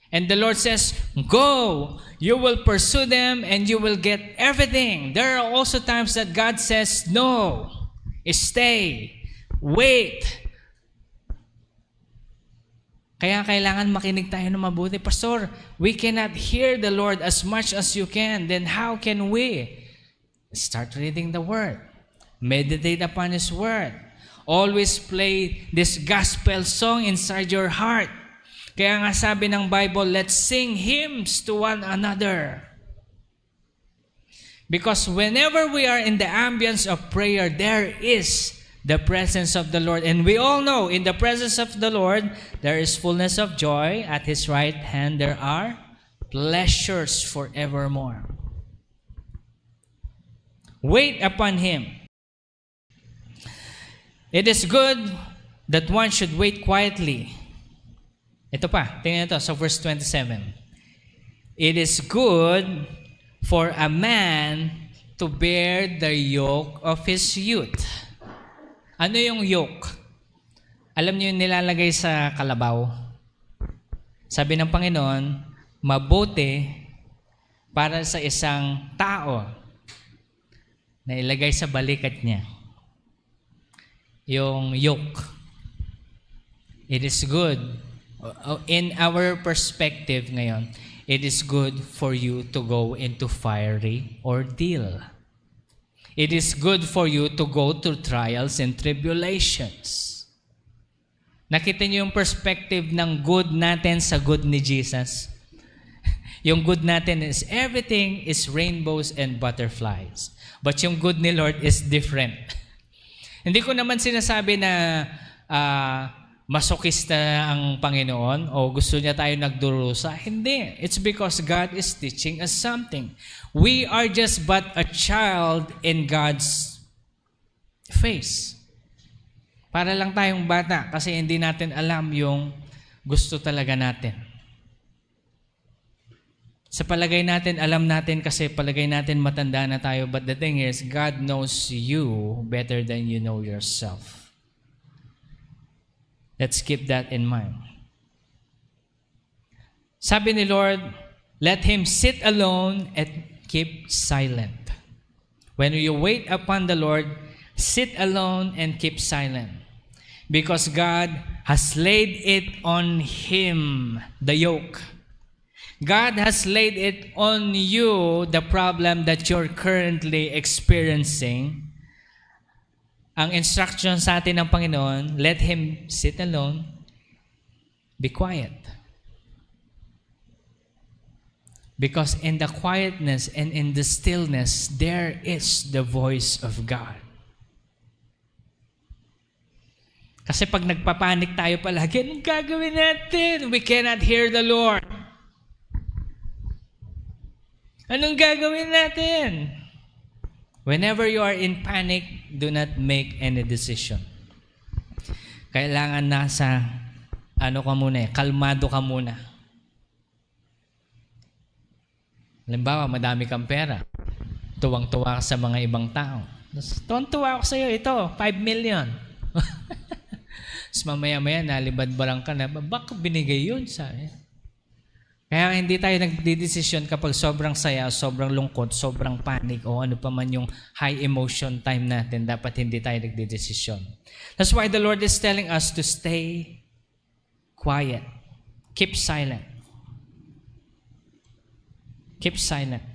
And the Lord says, go. You will pursue them and you will get everything. There are also times that God says, no, stay, wait. Kaya kailangan makinig tayo ng mabuti. Pastor, we cannot hear the Lord as much as you can. Then how can we? Start reading the Word. Meditate upon His Word. Always play this gospel song inside your heart. Kaya nga sabi ng Bible, let's sing hymns to one another. Because whenever we are in the ambience of prayer, there is the presence of the Lord. And we all know, in the presence of the Lord, there is fullness of joy. At His right hand, there are pleasures forevermore. Wait upon Him. It is good that one should wait quietly. Ito pa, tingnan ito sa verse 27. It is good for a man to bear the yoke of his youth. Ano yung yoke? Alam niyo yung nilalagay sa kalabaw? Sabi ng Panginoon, mabuti para sa isang tao na ilagay sa balikat niya. Yung yoke. It is good. In our perspective ngayon, it is good for you to go into fiery ordeal. It is good for you to go through trials and tribulations. Nakita niyo yung perspective ng good natin sa good ni Jesus? Yung good natin is everything is rainbows and butterflies. But yung good ni Lord is different. Hindi ko naman sinasabi na masokista ang Panginoon o gusto niya tayo nagdurusa. Hindi. It's because God is teaching us something. We are just but a child in God's face. Para lang tayong bata kasi hindi natin alam yung gusto talaga natin. Sa palagay natin, alam natin kasi palagay natin matanda na tayo. But the thing is, God knows you better than you know yourself. Let's keep that in mind. Sabi ni Lord, let him sit alone and keep silent. When you wait upon the Lord, sit alone and keep silent. Because God has laid it on him, the yoke. God has laid it on you, the problem that you're currently experiencing. Ang instruction sa atin ng Panginoon, let him sit alone, be quiet. Because in the quietness and in the stillness, there is the voice of God. Kasi pag nagpapanik tayo palagi, anong gagawin natin? We cannot hear the Lord. Anong gagawin natin? Whenever you are in panic, do not make any decision. Kailangan nasa, kalmado ka muna. Halimbawa, madami kang pera. Tuwang-tuwa ka sa mga ibang tao. Tuwang-tuwa ako sa iyo, ito, 5 million. Tapos mamaya-maya, nalibad-barang ka na, bakit binigay yun sa akin? Kaya hindi tayo nagdidesisyon kapag sobrang saya, sobrang lungkot, sobrang panic, o ano pa man yung high emotion time natin, dapat hindi tayo nagdidesisyon. That's why the Lord is telling us to stay quiet. Keep silent. Keep silent.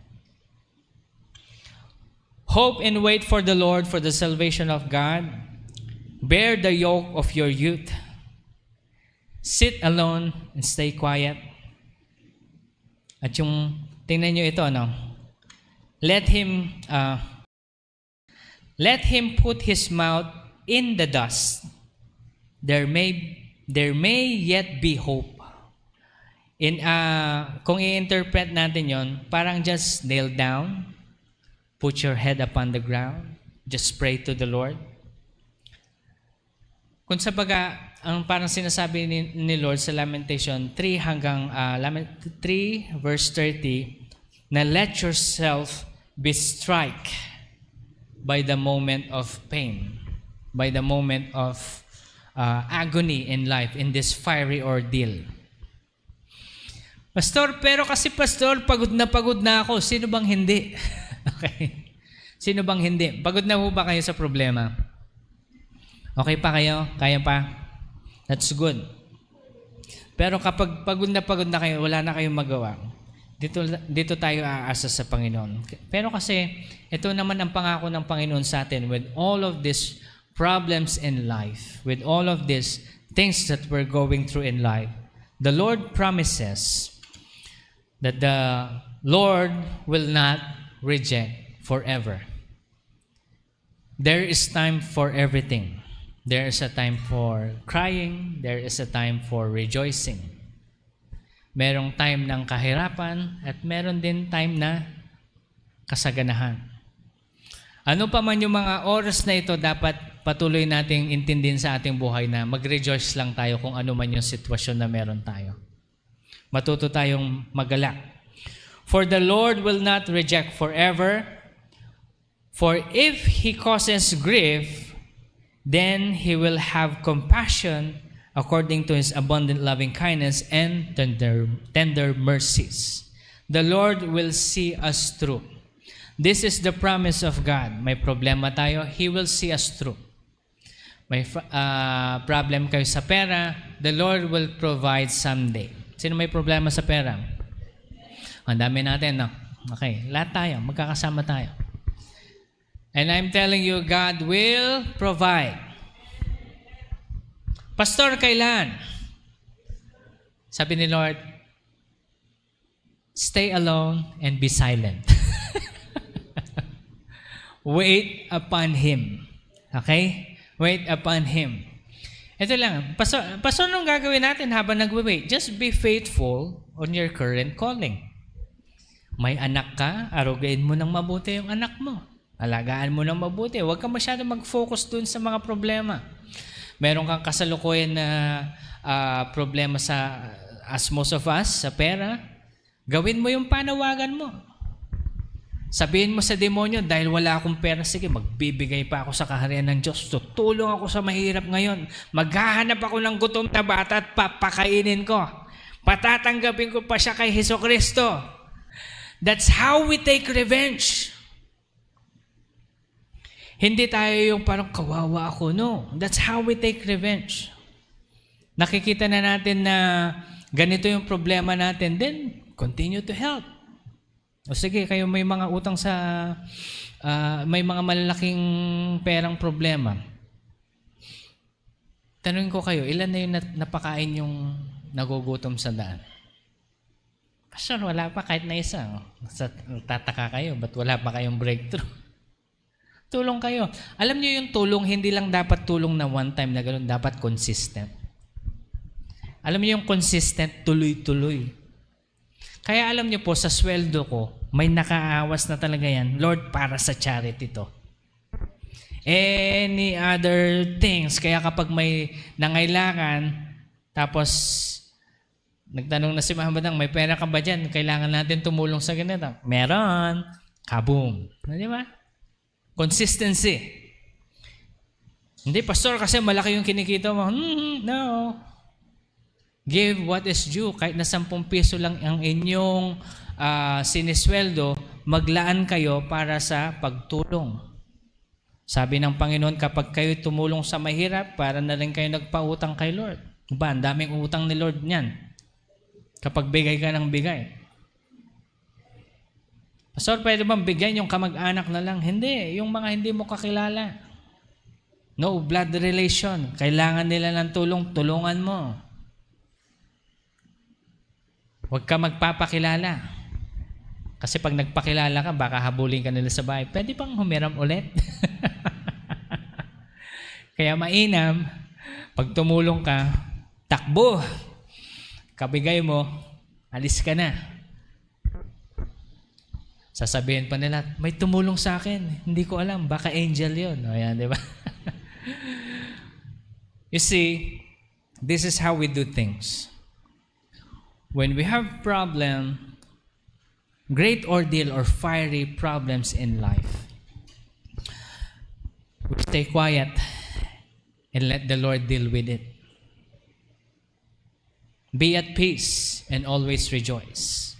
Hope and wait for the Lord for the salvation of God. Bear the yoke of your youth. Sit alone and stay quiet. At yung, tingnan nyo ito, let him put his mouth in the dust. There may yet be hope. Kung i-interpret natin yon, parang just kneel down, put your head upon the ground, just pray to the Lord. Kung sa baga, ang parang sinasabi ni Lord sa Lamentation 3 hanggang 3 verse 30, na let yourself be struck by the moment of pain, by the moment of agony in life, in this fiery ordeal. Pastor, pero kasi Pastor, pagod na ako. Sino bang hindi? Okay. Sino bang hindi? Pagod na po ba kayo sa problema? Okay pa kayo? Kaya pa? That's good. Pero kapag pagod na kayo, wala na kayong magawa, dito tayo aasa sa Panginoon. Pero kasi, ito naman ang pangako ng Panginoon sa atin, with all of these problems in life, with all of these things that we're going through in life, the Lord promises that the Lord will not reject forever. There is time for everything. There is a time for crying. There is a time for rejoicing. Merong time ng kahirapan at meron din time na kasaganahan. Ano pa man yung mga oras na ito, dapat patuloy nating intindihin sa ating buhay na mag-rejoice lang tayo kung ano man yung sitwasyon na meron tayo. Matuto tayong magalak. For the Lord will not reject forever, for if He causes grief, then He will have compassion according to His abundant loving kindness and tender mercies. The Lord will see us through. This is the promise of God. May problema tayo, He will see us through. May problem kayo sa pera, the Lord will provide someday. Sino may problema sa pera? Ang dami natin, no? Okay, lahat tayo, magkakasama tayo. And I'm telling you, God will provide. Pastor, kailan? Sabi ni Lord, stay alone and be silent. Wait upon Him. Okay? Wait upon Him. Ito lang. Pastor, anong gagawin natin habang nagwe-wait? Just be faithful on your current calling. May anak ka, arugain mo ng mabuti yung anak mo. Alagaan mo ng mabuti. Huwag ka masyado mag-focus dun sa mga problema. Meron kang kasalukuyan na problema as most of us, sa pera. Gawin mo yung panawagan mo. Sabihin mo sa demonyo, dahil wala akong pera, sige, magbibigay pa ako sa kaharian ng Diyos. Tutulong ako sa mahirap ngayon. Maghahanap ako ng gutom na bata at papakainin ko. Patatanggapin ko pa siya kay Hesukristo. That's how we take revenge. Hindi tayo yung parang kawawa ako. No, that's how we take revenge. Nakikita na natin na ganito yung problema natin, then continue to help. O sige, kayo may mga utang sa, may mga malalaking perang problema. Tanungin ko kayo, ilan na yung napakain yung nagugutom sa daan? Pastor, wala pa kahit na isa. Tataka kayo, ba't wala pa kayong breakthrough? Tulong kayo. Alam niyo yung tulong, hindi lang dapat tulong na one time na gano'n, dapat consistent. Alam niyo yung consistent, tuloy-tuloy. Kaya alam niyo po, sa sweldo ko, may nakaawas na talaga yan. Lord, para sa charity to. Any other things. Kaya kapag may nangailangan, tapos nagtanong na si Mahamadang, may pera ka ba dyan? Kailangan natin tumulong sa ganito. Meron. Kaboom. Di ba? Consistency. Hindi, pastor, kasi malaki yung kinikita mo. No. Give what is due. Kahit na 10 piso lang ang inyong sinisweldo, maglaan kayo para sa pagtulong. Sabi ng Panginoon, kapag kayo tumulong sa mahirap, para na rin kayo nagpautang kay Lord. Ba, ang daming utang ni Lord niyan. Kapag bigay ka ng bigay. Pastor, pwede bang bigyan yung kamag-anak na lang? Hindi, yung mga hindi mo kakilala. No blood relation. Kailangan nila ng tulong, tulungan mo. Huwag ka magpapakilala. Kasi pag nagpakilala ka, baka habulin ka nila sa bahay. Pwede pang humiram ulit. Kaya mainam, pag tumulong ka, takbo. Kabigay mo, alis ka na. Sasabihin pa nila, may tumulong sa akin. Hindi ko alam, baka angel yun. O yan, di ba? You see, this is how we do things. When we have problem, great ordeal or fiery problems in life, we stay quiet and let the Lord deal with it. Be at peace and always rejoice.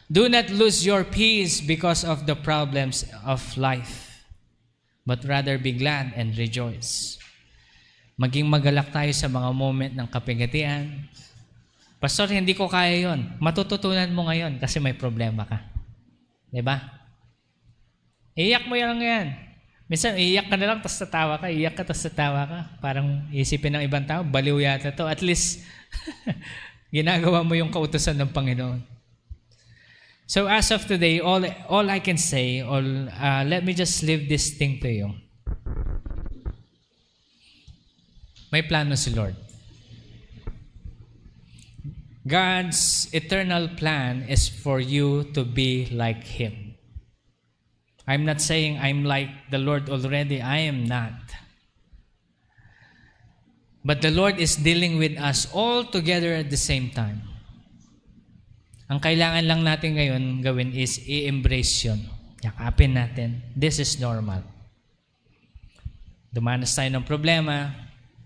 Do not lose your peace because of the problems of life, but rather be glad and rejoice. Maging magalak tayo sa mga moment ng kapigatian. Pastor, hindi ko kaya yon. Matututunan mo ngayon kasi may problema ka. Diba? Iyak mo yan yan. Minsan, iiyak ka na lang, tapos tatawa ka. Iiyak ka, tapos tatawa ka. Parang isipin ng ibang tao, baliw yata to. At least, ginagawa mo yung kautusan ng Panginoon. So as of today, all I can say, let me just leave this thing to you. May plano si Lord. God's eternal plan is for you to be like Him. I'm not saying I'm like the Lord already. I am not. But the Lord is dealing with us all together at the same time. Ang kailangan lang natin ngayon gawin is i-embrace yun. Yakapin natin. This is normal. Dumanas tayo ng problema,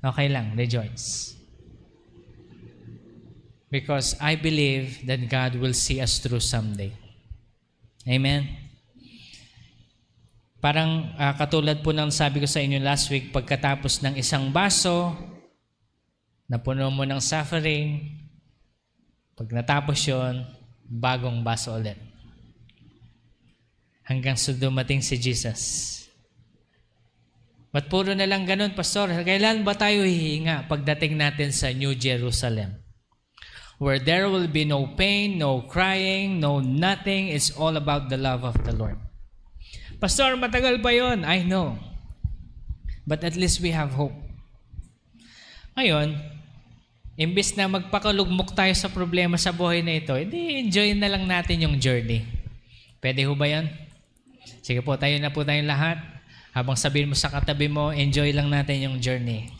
okay lang, rejoice. Because I believe that God will see us through someday. Amen? Parang katulad po ng sabi ko sa inyo last week, pagkatapos ng isang baso, napuno mo ng suffering, pag natapos yun, bagong baso ulit. Hanggang sa dumating si Jesus. Ba't puro na lang ganun, Pastor? Kailan ba tayo hihinga pagdating natin sa New Jerusalem? Where there will be no pain, no crying, no nothing. It's all about the love of the Lord. Pastor, matagal pa yun. I know. But at least we have hope. Ngayon, imbis na magpakalugmok tayo sa problema sa buhay na ito, hindi enjoy na lang natin yung journey. Pwede ho ba yan? Sige po, tayo na po tayong lahat. Habang sabihin mo sa katabi mo, enjoy lang natin yung journey.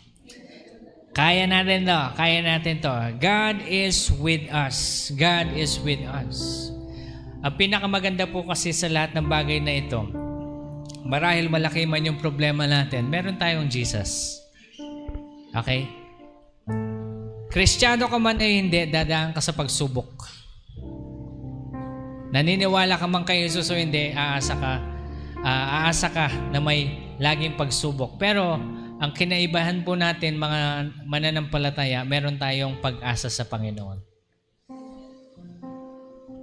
Kaya natin to. Kaya natin to. God is with us. God is with us. Ang pinakamaganda po kasi sa lahat ng bagay na ito, marahil malaki man yung problema natin, meron tayong Jesus. Okay? Kristiyano ka man ay hindi, dadaan ka sa pagsubok. Naniniwala ka man kay Jesus o hindi, aasa ka na may laging pagsubok. Pero ang kinaibahan po natin, mga mananampalataya, meron tayong pag-asa sa Panginoon.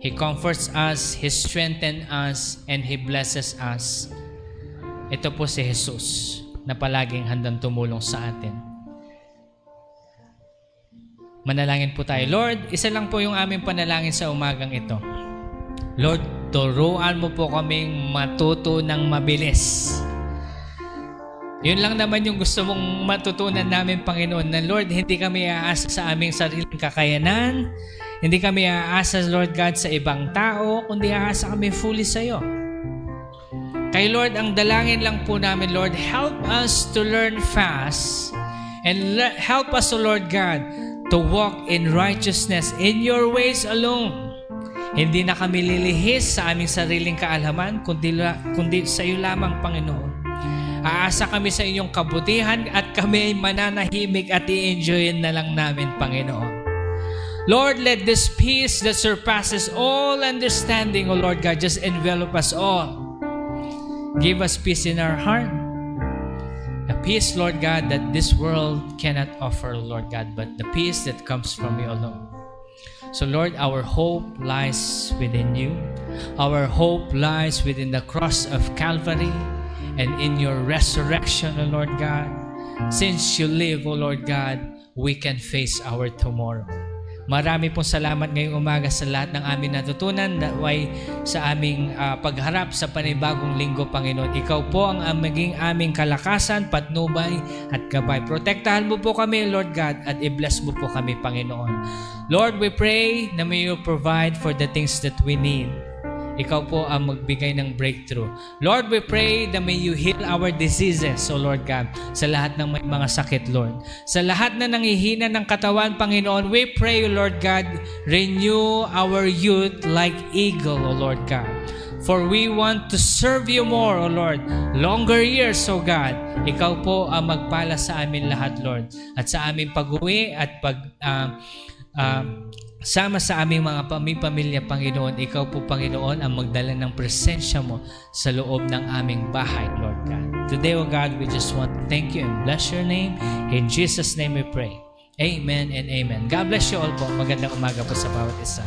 He comforts us, He strengthens us, and He blesses us. Ito po si Jesus na palaging handang tumulong sa atin. Manalangin po tayo. Lord, isa lang po yung aming panalangin sa umagang ito. Lord, turuan mo po kaming matuto ng mabilis. Yun lang naman yung gusto mong matutunan namin, Panginoon, na Lord, hindi kami aasa sa aming sariling kakayanan, hindi kami aasa, Lord God, sa ibang tao, kundi aasa kami fully sa iyo. Kay Lord, ang dalangin lang po namin, Lord, help us to learn fast and help us, Lord God, to walk in righteousness in your ways alone. Hindi na kami lilihis sa aming sariling kaalaman, kundi sa iyo lamang, Panginoon. Aasa kami sa inyong kabutihan at kami ay mananahimik at i-enjoyin na lang namin, Panginoon. Lord, let this peace that surpasses all understanding, O Lord God, just envelop us all. Give us peace in our heart. A peace, Lord God, that this world cannot offer, Lord God, but the peace that comes from you alone. So, Lord, our hope lies within you. Our hope lies within the cross of Calvary and in your resurrection, O Lord God. Since you live, O Lord God, we can face our tomorrow. Marami pong salamat ngayong umaga sa lahat ng aming natutunan sa aming pagharap sa panibagong linggo, Panginoon. Ikaw po ang maging aming kalakasan, patnubay at gabay. Protektahan mo po kami, Lord God, at i-bless mo po kami, Panginoon. Lord, we pray na may you provide for the things that we need. Ikaw po ang magbigay ng breakthrough. Lord, we pray that may you heal our diseases, O Lord God, sa lahat ng may mga sakit, Lord. Sa lahat na nanghihina ng katawan, Panginoon, we pray, O Lord God, renew our youth like eagle, O Lord God. For we want to serve you more, O Lord. Longer years, O God. Ikaw po ang magpala sa amin lahat, Lord. At sa aming pag-uwi at sama sa aming mga pamilya, Panginoon, ikaw po, Panginoon, ang magdala ng presensya mo sa loob ng aming bahay, Lord God. Today, O God, we just want to thank you and bless your name. In Jesus' name we pray. Amen and amen. God bless you all po. Magandang umaga po sa bawat isa.